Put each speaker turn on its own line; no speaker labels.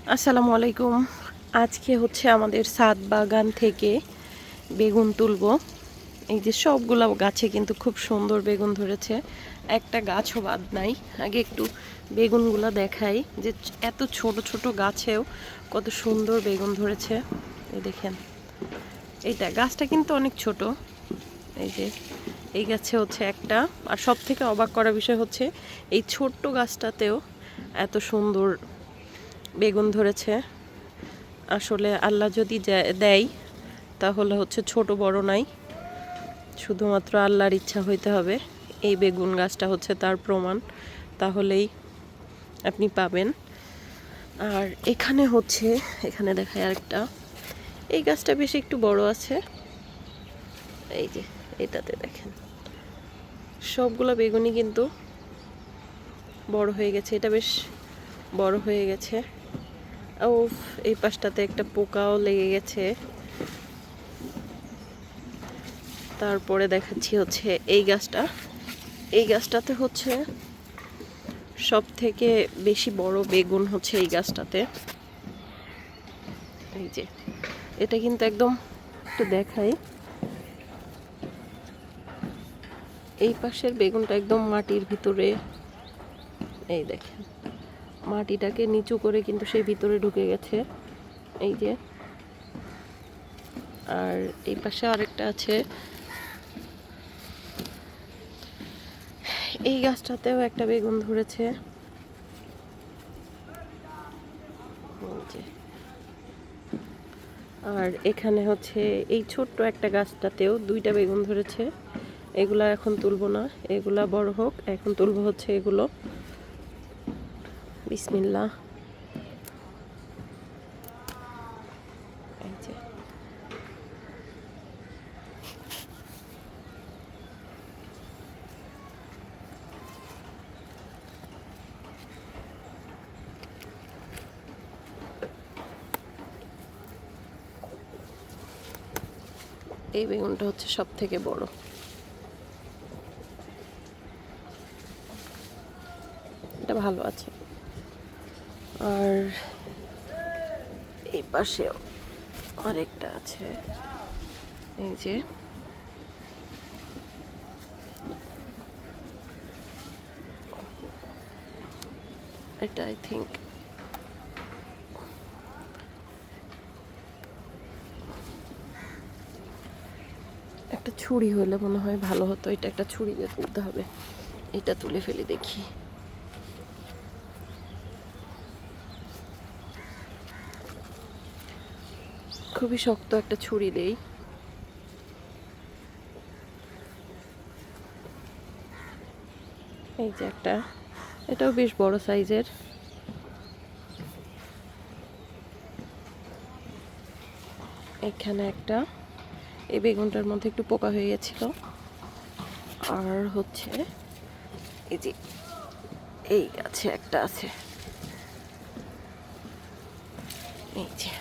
আসসালামু আলাইকুম। আজকে হচ্ছে আমাদের ছাদ বাগান থেকে বেগুন তুলবো। এই যে সবগুলা গাছে কিন্তু খুব সুন্দর বেগুন ধরেছে, একটা গাছও বাদ নাই। আগে একটু বেগুনগুলা দেখাই যে এত ছোট ছোট গাছেও কত সুন্দর বেগুন ধরেছে। এই দেখেন, এইটা গাছটা কিন্তু অনেক ছোট। এই যে এই গাছে হচ্ছে একটা, আর সব থেকে অবাক করার বিষয় হচ্ছে এই ছোট্ট গাছটাতেও এত সুন্দর বেগুন ধরেছে। আসলে আল্লাহ যদি দেয় তাহলে হচ্ছে ছোট বড় নাই, শুধুমাত্র আল্লাহর ইচ্ছা হইতে হবে। এই বেগুন গাছটা হচ্ছে তার প্রমাণ, তাহলেই আপনি পাবেন। আর এখানে হচ্ছে, এখানে দেখায় আরেকটা, এই গাছটা বেশ একটু বড় আছে। এই যে এটাতে দেখেন সবগুলো বেগুনই কিন্তু বড় হয়ে গেছে, এটা বেশ বড় হয়ে গেছে। ও, এই পাশটাতে একটা পোকাও লেগে গেছে। তারপরে দেখাচ্ছি হচ্ছে এই গাছটা, এই গাছটাতে হচ্ছে সব থেকে বেশি বড় বেগুন হচ্ছে এই গাছটাতে। এই যে এটা কিন্তু একদম, একটু দেখাই, এই পাশের বেগুনটা একদম মাটির ভিতরে। এই দেখেন মাটিটাকে নিচু করে কিন্তু সেই ভিতরে ঢুকে গেছে। এই যে, আর এই পাশে আরেকটা আছে। এই গাছটাতেও একটা বেগুন ধরেছে। আর এখানে হচ্ছে এই ছোট্ট একটা গাছটাতেও দুইটা বেগুন ধরেছে। এগুলা এখন তুলবো না, এগুলা বড় হোক, এখন তুলবো হচ্ছে এগুলো। বিসমিল্লাহ। এই যে এই বেগুনটা হচ্ছে সব থেকে বড়। এটা ভালো আছে। আর এই পাশেও আরেকটা আছে। এই যে এটা আই থিঙ্ক একটা ছুরি হলে মনে হয় ভালো হতো, এটা একটা ছুরি দিয়ে তুলতে হবে। এটা তুলে ফেলি দেখি। খুবই শক্ত একটা ছুরি দেই। এই যে একটা, এটাও বেশ বড় সাইজের। এখানে একটা, এই বেগুনটার মধ্যে একটু পোকা হয়ে গেছিল। আর হচ্ছে এই যে এই গাছে একটা আছে। এই যে